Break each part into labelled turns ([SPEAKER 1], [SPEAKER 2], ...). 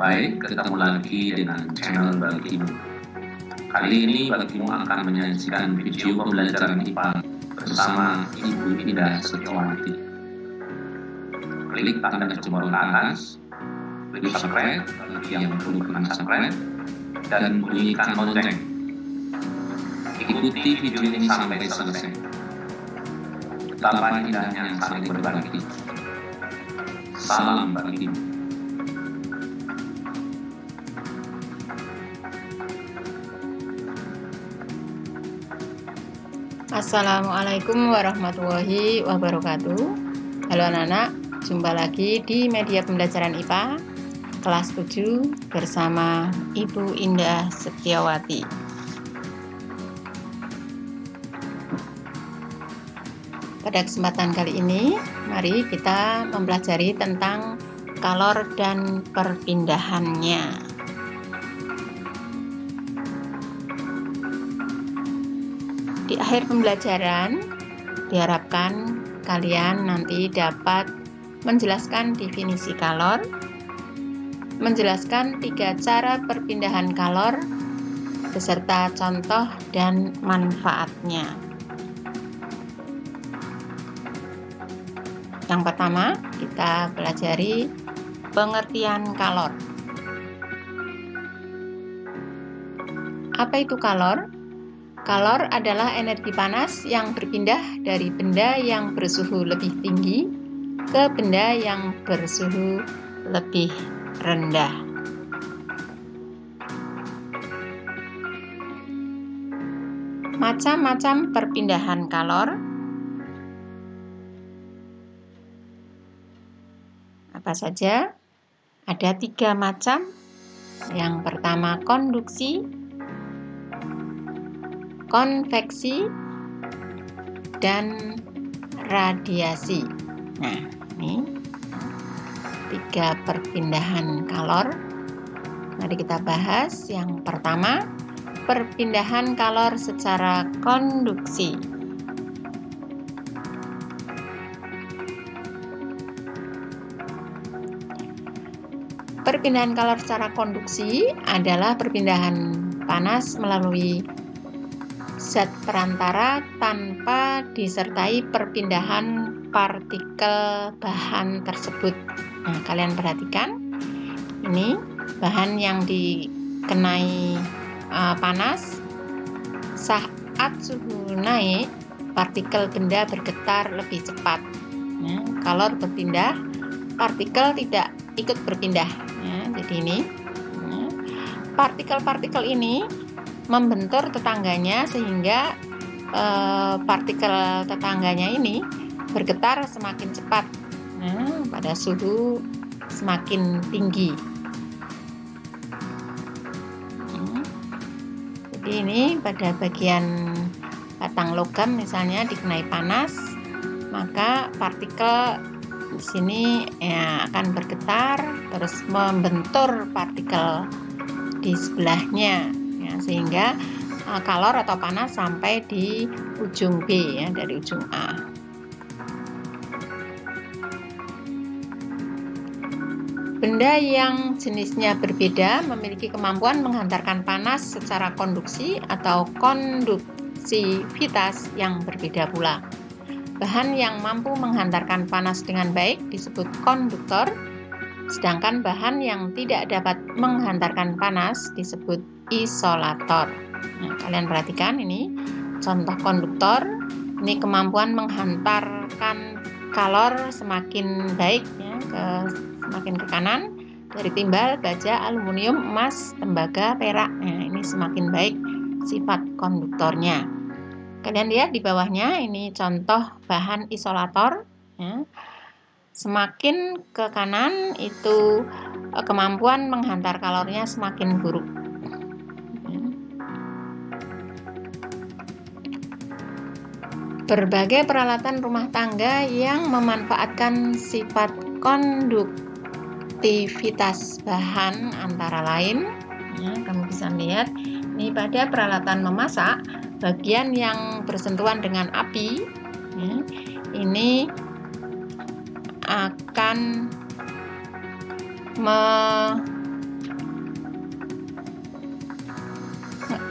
[SPEAKER 1] Baik, ketemu lagi dengan channel Bagimu. Kali ini Bagimu akan menyajikan video pembelajaran IPA bersama Ibu Indah Setiawati. Klik tanda jempol ke atas, klik subscribe bagi yang belum pernah subscribe, dan bunyikan lonceng. Ikuti video ini sampai selesai. Betapa indahnya saling berbagi. Salam Bagimu.
[SPEAKER 2] Assalamualaikum warahmatullahi wabarakatuh. Halo anak-anak, jumpa lagi di media pembelajaran IPA kelas 7 bersama Ibu Indah Setiawati. Pada kesempatan kali ini, mari kita mempelajari tentang kalor dan perpindahannya. Di akhir pembelajaran, diharapkan kalian nanti dapat menjelaskan definisi kalor, menjelaskan 3 cara perpindahan kalor, beserta contoh dan manfaatnya. Yang pertama, kita pelajari pengertian kalor. Apa itu kalor? Kalor adalah energi panas yang berpindah dari benda yang bersuhu lebih tinggi ke benda yang bersuhu lebih rendah. Macam-macam perpindahan kalor. Apa saja? Ada 3 macam. Yang pertama konduksi, konveksi, dan radiasi. Nah, ini 3 perpindahan kalor. Mari kita bahas. Yang pertama, perpindahan kalor secara konduksi. Perpindahan kalor secara konduksi adalah perpindahan panas melalui zat perantara tanpa disertai perpindahan partikel bahan tersebut. Nah, kalian perhatikan, ini bahan yang dikenai panas, saat suhu naik, partikel benda bergetar lebih cepat. Nah, kalor berpindah, partikel tidak ikut berpindah. Nah, jadi ini, partikel-partikel ini membentur tetangganya sehingga partikel tetangganya ini bergetar semakin cepat, pada suhu semakin tinggi. Jadi ini pada bagian batang logam misalnya dikenai panas, maka partikel di sini akan bergetar terus membentur partikel di sebelahnya. Sehingga kalor atau panas sampai di ujung B, dari ujung A. Benda yang jenisnya berbeda memiliki kemampuan menghantarkan panas secara konduksi atau konduksivitas yang berbeda pula. Bahan yang mampu menghantarkan panas dengan baik disebut konduktor, sedangkan bahan yang tidak dapat menghantarkan panas disebut isolator. Nah, kalian perhatikan ini contoh konduktor. Ini kemampuan menghantarkan kalor semakin baik, semakin ke kanan, dari timbal, baja, aluminium, emas, tembaga, perak. Nah, ini semakin baik sifat konduktornya. Kalian lihat di bawahnya, ini contoh bahan isolator. Semakin ke kanan itu kemampuan menghantar kalornya semakin buruk. Berbagai peralatan rumah tangga yang memanfaatkan sifat konduktivitas bahan antara lain, kamu bisa lihat ini pada peralatan memasak, bagian yang bersentuhan dengan api, ini akan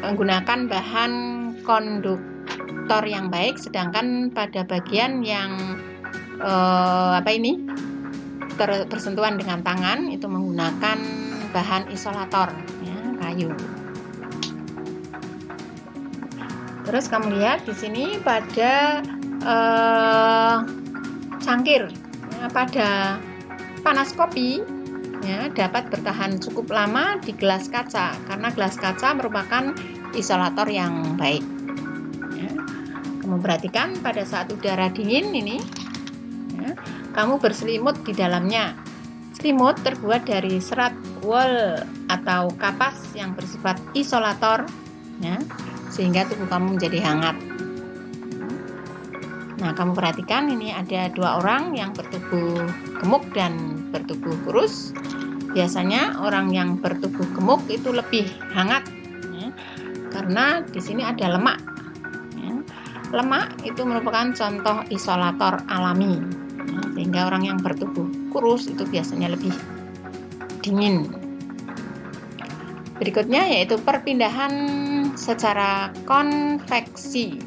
[SPEAKER 2] menggunakan bahan konduktor yang baik, sedangkan pada bagian yang bersentuhan dengan tangan itu menggunakan bahan isolator, ya, kayu. Terus kamu lihat di sini pada cangkir, ya, pada panas kopi, ya, dapat bertahan cukup lama di gelas kaca karena gelas kaca merupakan isolator yang baik. Ya. Kamu perhatikan pada saat udara dingin ini, ya, kamu berselimut di dalamnya. Selimut terbuat dari serat wool atau kapas yang bersifat isolator, ya, sehingga tubuh kamu menjadi hangat. Nah, kamu perhatikan ini ada dua orang yang bertubuh gemuk dan bertubuh kurus. Biasanya orang yang bertubuh gemuk itu lebih hangat, ya, karena di sini ada lemak. Ya. Lemak itu merupakan contoh isolator alami, ya, sehingga orang yang bertubuh kurus itu biasanya lebih dingin. Berikutnya yaitu perpindahan secara konveksi.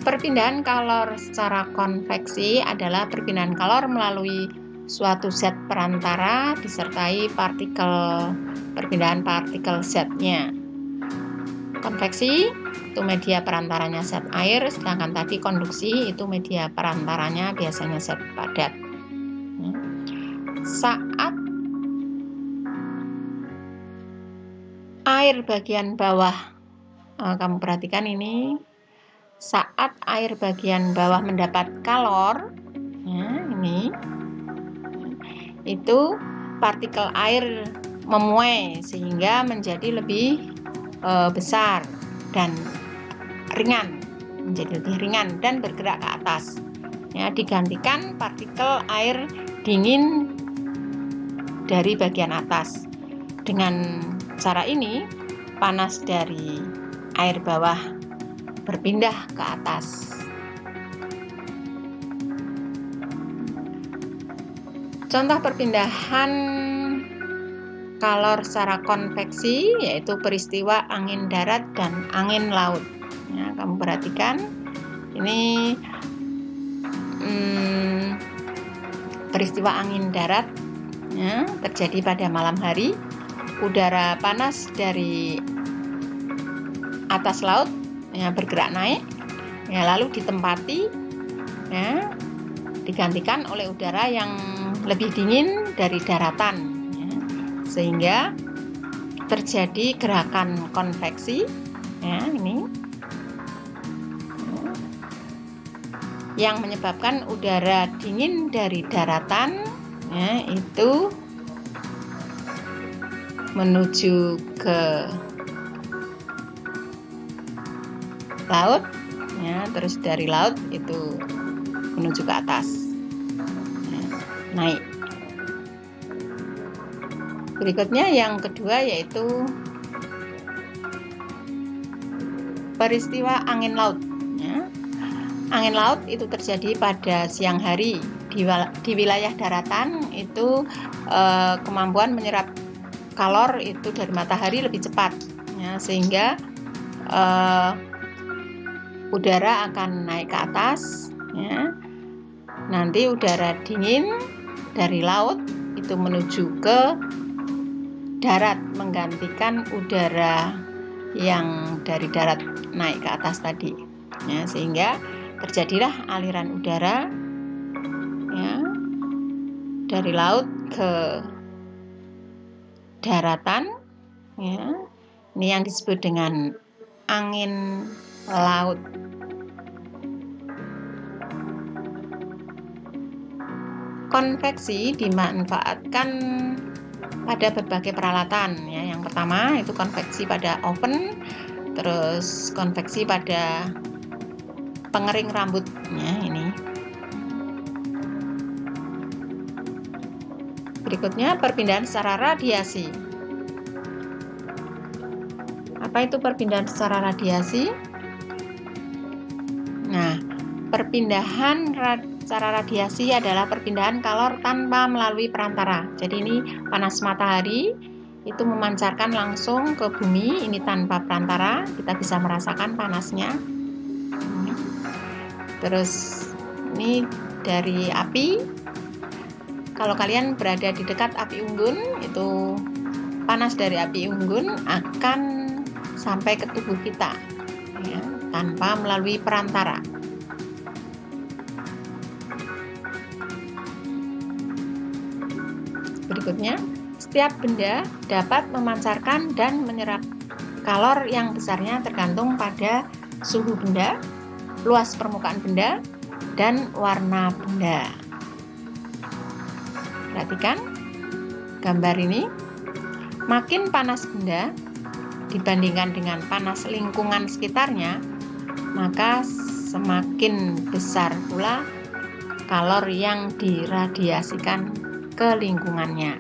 [SPEAKER 2] Perpindahan kalor secara konveksi adalah perpindahan kalor melalui suatu zat perantara disertai perpindahan partikel zatnya. Konveksi itu media perantaranya zat air, sedangkan tadi konduksi itu media perantaranya biasanya zat padat. Saat air bagian bawah, kamu perhatikan ini, saat air bagian bawah mendapat kalor, ya, ini, itu partikel air memuai sehingga menjadi lebih besar dan ringan, menjadi lebih ringan dan bergerak ke atas. Ya, digantikan partikel air dingin dari bagian atas. Dengan cara ini, panas dari air bawah berpindah ke atas. Contoh perpindahan kalor secara konveksi yaitu peristiwa angin darat dan angin laut. Ya, kamu perhatikan ini peristiwa angin darat, ya, terjadi pada malam hari. Udara panas dari atas laut, ya, bergerak naik, ya, lalu ditempati, ya, digantikan oleh udara yang lebih dingin dari daratan, ya, sehingga terjadi gerakan konveksi, ya, ini, ya, yang menyebabkan udara dingin dari daratan, ya, itu menuju ke laut, ya, terus dari laut itu menuju ke atas, ya, naik. Berikutnya yang kedua yaitu peristiwa angin laut. Ya. Angin laut itu terjadi pada siang hari. Di wilayah daratan itu kemampuan menyerap kalor itu dari matahari lebih cepat, ya, sehingga udara akan naik ke atas, ya. Nanti udara dingin dari laut itu menuju ke darat menggantikan udara yang dari darat naik ke atas tadi, ya, sehingga terjadilah aliran udara, ya, dari laut ke daratan, ya. Ini yang disebut dengan angin laut. Konveksi dimanfaatkan pada berbagai peralatan, ya. Yang pertama itu konveksi pada oven, terus konveksi pada pengering rambutnya ini. Berikutnya perpindahan secara radiasi. Apa itu perpindahan secara radiasi? Nah, perpindahan secara radiasi adalah perpindahan kalor tanpa melalui perantara. Jadi ini panas matahari itu memancarkan langsung ke bumi, ini tanpa perantara, kita bisa merasakan panasnya. Terus ini dari api, kalau kalian berada di dekat api unggun, itu panas dari api unggun akan sampai ke tubuh kita ya, tanpa melalui perantara. Berikutnya, setiap benda dapat memancarkan dan menyerap kalor yang besarnya tergantung pada suhu benda, luas permukaan benda, dan warna benda. Perhatikan gambar ini. Makin panas benda dibandingkan dengan panas lingkungan sekitarnya, maka semakin besar pula kalor yang diradiasikan ke lingkungannya.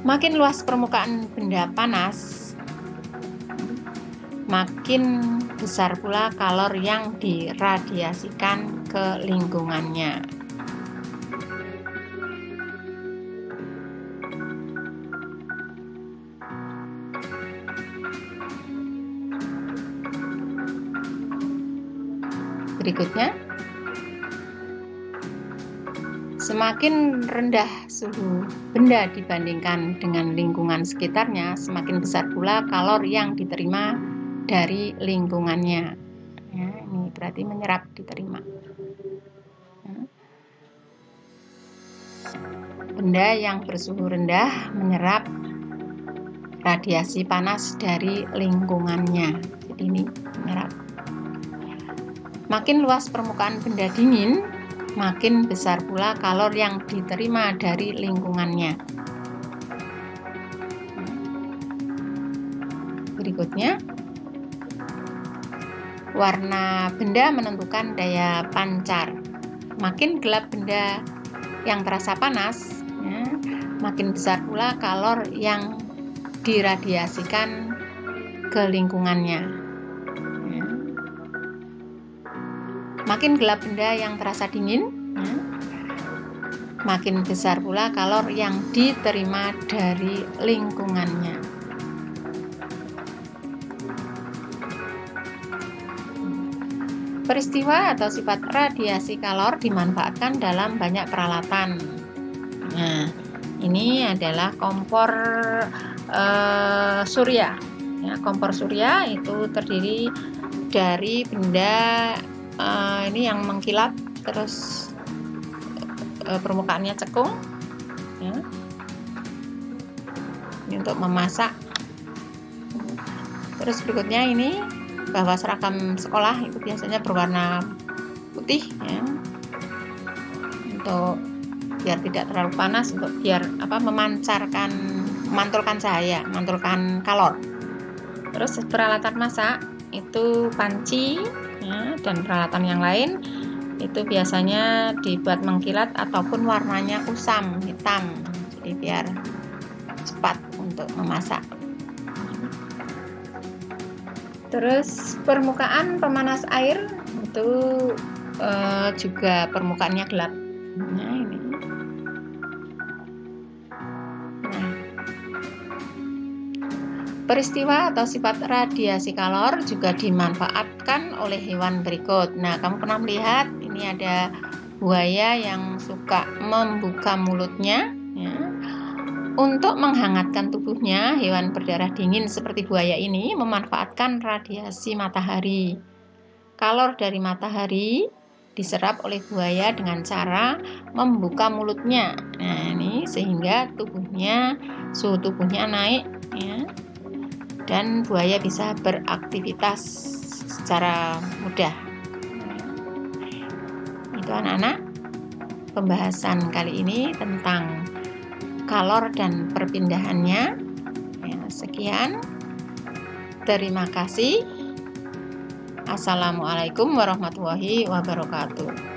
[SPEAKER 2] Makin luas permukaan benda panas, makin besar pula kalor yang diradiasikan ke lingkungannya. Berikutnya, semakin rendah suhu benda dibandingkan dengan lingkungan sekitarnya, semakin besar pula kalor yang diterima dari lingkungannya. Ya, ini berarti menyerap, diterima. Benda yang bersuhu rendah menyerap radiasi panas dari lingkungannya. Jadi ini menyerap. Makin luas permukaan benda dingin, makin besar pula kalor yang diterima dari lingkungannya. Berikutnya, warna benda menentukan daya pancar. Makin gelap benda yang terasa panas, ya, makin besar pula kalor yang diradiasikan ke lingkungannya. Makin gelap benda yang terasa dingin, makin besar pula kalor yang diterima dari lingkungannya. Peristiwa atau sifat radiasi kalor dimanfaatkan dalam banyak peralatan. Nah, ini adalah kompor surya. Ya, kompor surya itu terdiri dari benda ini yang mengkilap, terus permukaannya cekung, ya. Ini untuk memasak. Terus berikutnya ini bahwa seragam sekolah itu biasanya berwarna putih, ya, untuk biar tidak terlalu panas, untuk biar memantulkan cahaya, memantulkan kalor. Terus peralatan masak itu panci, ya, dan peralatan yang lain itu biasanya dibuat mengkilat ataupun warnanya kusam, hitam, jadi biar cepat untuk memasak. Terus permukaan pemanas air itu juga permukaannya gelap. Nah, ini. Peristiwa atau sifat radiasi kalor juga dimanfaatkan oleh hewan berikut. Nah, kamu pernah melihat ini ada buaya yang suka membuka mulutnya, ya, untuk menghangatkan tubuhnya. Hewan berdarah dingin seperti buaya ini memanfaatkan radiasi matahari. Kalor dari matahari diserap oleh buaya dengan cara membuka mulutnya. Nah, ini sehingga suhu tubuhnya naik, ya. Dan buaya bisa beraktivitas secara mudah. Itu anak-anak, pembahasan kali ini tentang kalor dan perpindahannya. Ya, sekian. Terima kasih. Assalamualaikum warahmatullahi wabarakatuh.